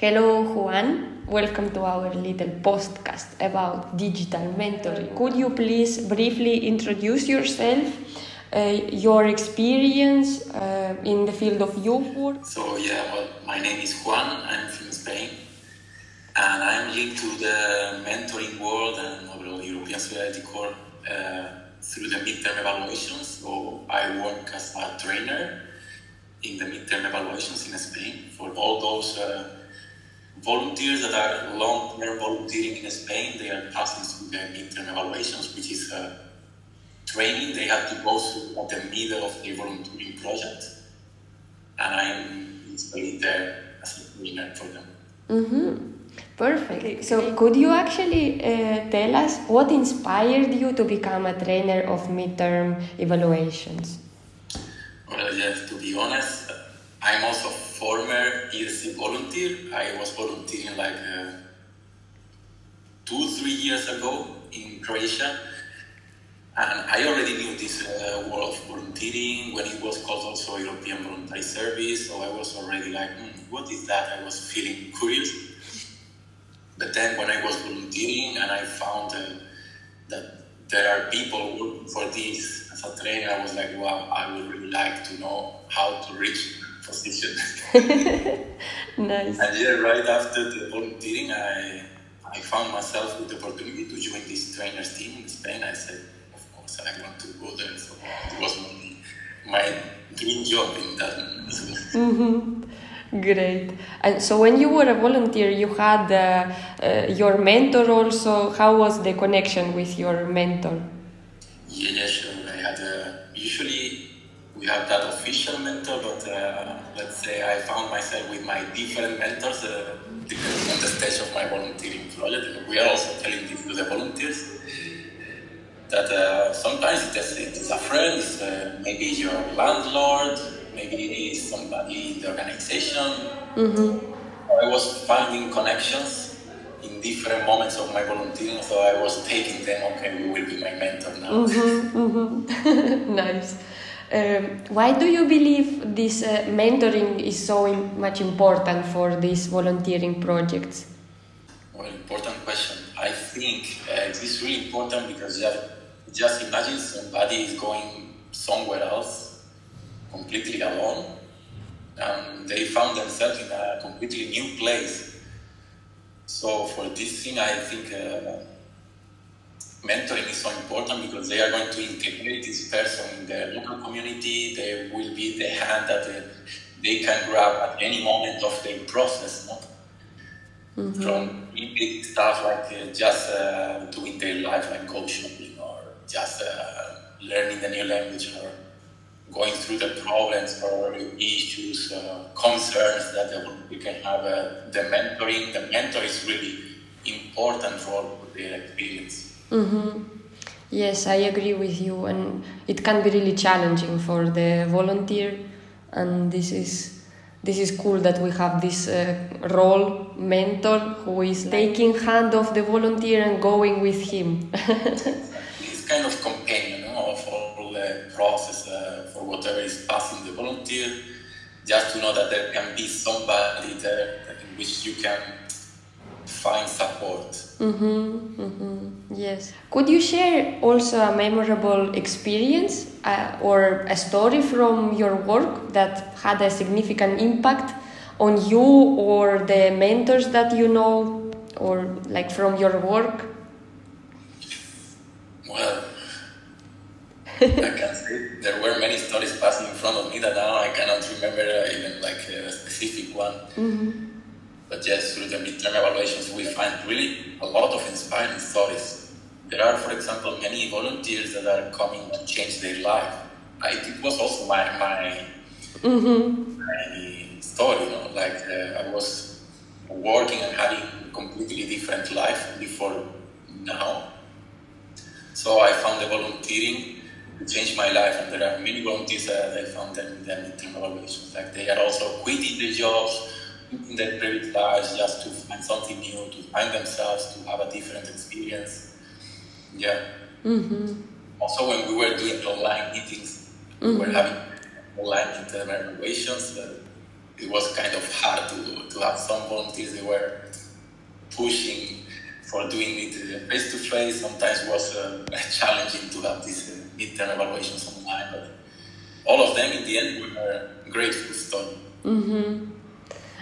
Hello, Juan. Welcome to our little podcast about digital mentoring. Could you please briefly introduce yourself, your experience in the field of youth work? My name is Juan. I'm from Spain, and I'm linked to the mentoring world and overall European Solidarity Corps through the midterm evaluations. So I work as a trainer in the midterm evaluations in Spain for all those volunteers that are long-term volunteering in Spain. They are passing through the midterm evaluations, which is training they have to go through at the middle of the volunteering project. And I'm basically there as a trainer for them. Mm-hmm. Perfect. So could you actually tell us what inspired you to become a trainer of midterm evaluations? Well, yes, to be honest, I'm also a former ERC volunteer. I was volunteering 2-3 years ago in Croatia. And I already knew this world of volunteering when it was called also European Voluntary Service. So I was already like, what is that? I was feeling curious. But then when I was volunteering and I found that there are people working for this as a trainer, I was like, wow, I would really like to know how to reach that position. Nice. And right after the volunteering, I found myself with the opportunity to join this trainers team in Spain. I said, of course, I want to go there. So it was my dream job in that moment. Mm-hmm. Great. And so when you were a volunteer, you had your mentor also. How was the connection with your mentor? Yeah, sure. I had usually we have that official mentor, but let's say I found myself with my different mentors depending on the stage of my volunteering project. And we are also telling this to the volunteers that sometimes it's a friend, it's maybe your landlord, maybe it is somebody in the organization. Mm-hmm. I was finding connections in different moments of my volunteering, so I was taking them, okay, we will be my mentor now. Mm-hmm. Mm-hmm. Nice. Why do you believe this mentoring is so much important for these volunteering projects? Well, important question. I think it is really important because just imagine somebody is going somewhere else completely alone, and they found themselves in a completely new place. So for this thing, I think mentoring is so important because they are going to integrate this person in their local community. They will be the hand that they can grab at any moment of their process, no? Mm-hmm. From big stuff like just doing their life, like go shopping, or just learning the new language, or going through the problems or issues, concerns that we can have. The mentor is really important for their experience. Mm-hmm. Yes, I agree with you, and it can be really challenging for the volunteer, and this is cool that we have this role mentor who is taking hand of the volunteer and going with him. It's kind of companion of all the process for whatever is passing the volunteer, just to know that there can be somebody there in which you can find support. Mm-hmm, mm-hmm. Yes. Could you share also a memorable experience or a story from your work that had a significant impact on you or the mentors that you know, or like from your work? Well, I can say there were many stories passing in front of me that now I cannot remember even a specific one. Mm-hmm. But yes, through the midterm evaluations, we find really a lot of inspiring stories. There are, for example, many volunteers that are coming to change their life. It was also my story, I was working and having a completely different life before now. So I found the volunteering to change my life, and there are many volunteers that I found them in the midterm evaluations. They are also quitting their jobs, in their private lives, just to find something new, to find themselves, to have a different experience. Yeah. Mm-hmm. Also, when we were doing online meetings, we were having online midterm evaluations. it was kind of hard to have some volunteers that were pushing for doing it face to face. Sometimes it was challenging to have these midterm evaluations online, but all of them in the end were grateful story.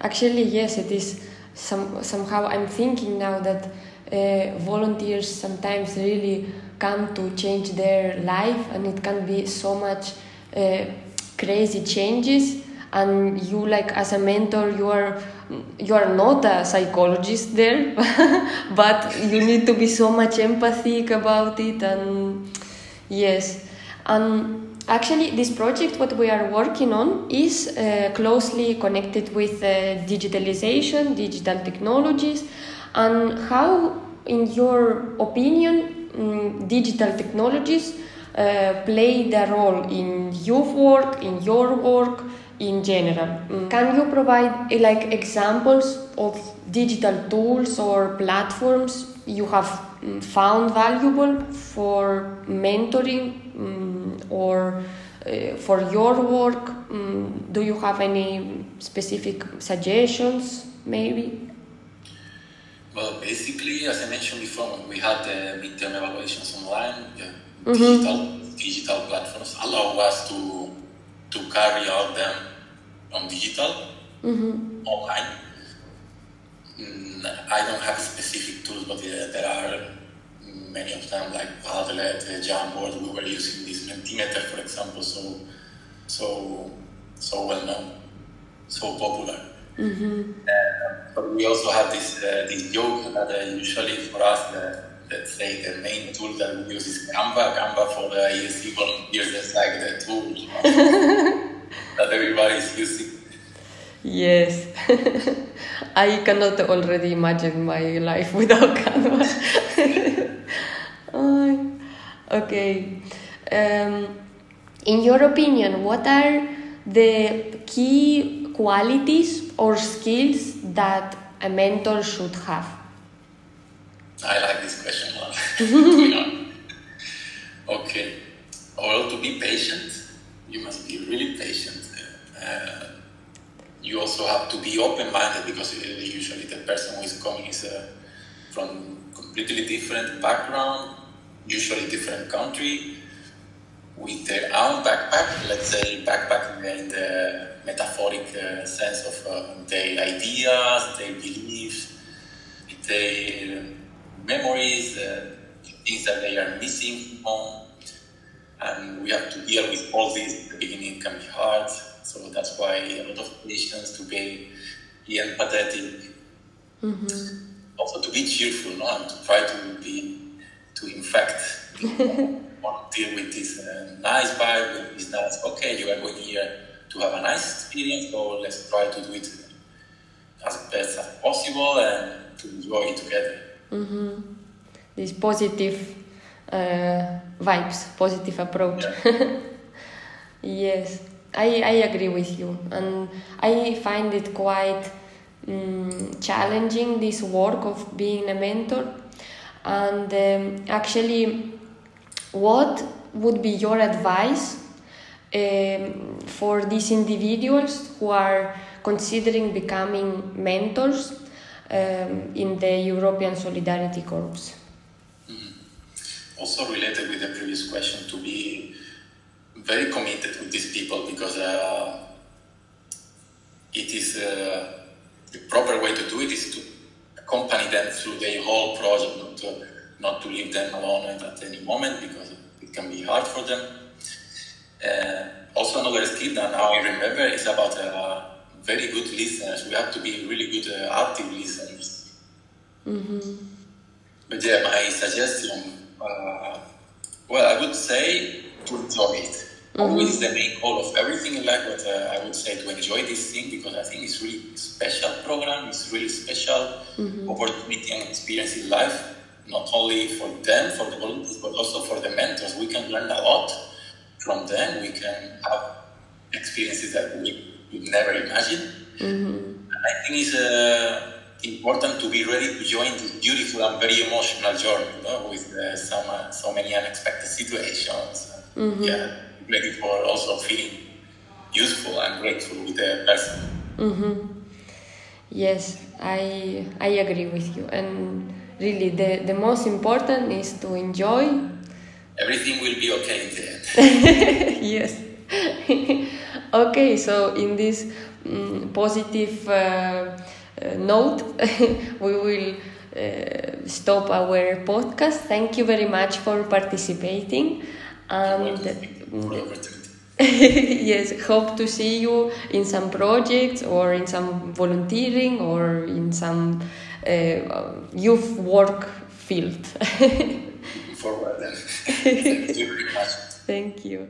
Actually, yes, it is. Somehow I'm thinking now that volunteers sometimes really come to change their life, and it can be so much crazy changes. And you, like as a mentor, you are not a psychologist there, but you need to be so much empathic about it. And yes, and actually, this project, what we are working on, is closely connected with digitalization, digital technologies, and how, in your opinion, digital technologies play the role in youth work, in your work, in general. Can you provide like examples of digital tools or platforms you have found valuable for mentoring or for your work? Do you have any specific suggestions, maybe? Well, basically, as I mentioned before, when we had the midterm evaluations online, digital platforms allow us to carry out them on digital, online. I don't have specific tools, but there are many of them, like Padlet, Jamboard. We were using this Mentimeter, for example, so well known, so popular. But we also have this joke that usually for us, let's say the main tool that we use is Canva. Canva for the ESC volunteers is like the tool that everybody is using. Yes. I cannot already imagine my life without Canva. Okay. In your opinion, what are the key qualities or skills that a mentor should have? I like this question a lot. Okay. Well, to be patient, you must be really patient. You also have to be open-minded, because usually the person who is coming is from completely different background, usually different country, with their own backpack, let's say backpack in the metaphoric sense of their ideas, their beliefs, their memories, things that they are missing from home. And we have to deal with all this. At the beginning, it can be hard. So that's why a lot of patience, to be empathetic, also to be cheerful, and to try to infect, want to deal with this nice vibe, with this nice, okay, you are going here to have a nice experience, so let's try to do it as best as possible and to enjoy it together. These positive vibes, positive approach. Yeah. Yes, I agree with you, and I find it quite challenging, this work of being a mentor. And actually, what would be your advice for these individuals who are considering becoming mentors in the European Solidarity Corps? Also related with the previous question, to be very committed with these people, because it is the proper way to do it is to accompany them through their whole project, not to leave them alone at any moment, because it can be hard for them. Also, another skill that now I remember is about very good listeners. We have to be really good active listeners. But yeah, my suggestion, well, I would say to enjoy it. Always the main goal of everything in life, but I would say to enjoy this thing, because I think it's really special program. It's really special opportunity and experience in life, not only for them, for the volunteers, but also for the mentors. We can learn a lot from them. We can have experiences that we would never imagine. And I think it's important to be ready to join this beautiful and very emotional journey, with so many unexpected situations. Yeah, ready for also feeling useful and grateful with the person. Yes, I agree with you. And really, the most important is to enjoy. Everything will be okay in the end. Yes. Okay, so in this positive note, we will stop our podcast. Thank you very much for participating. And yes, hope to see you in some projects or in some volunteering or in some youth work field. Looking forward then. Thank you very much. Thank you.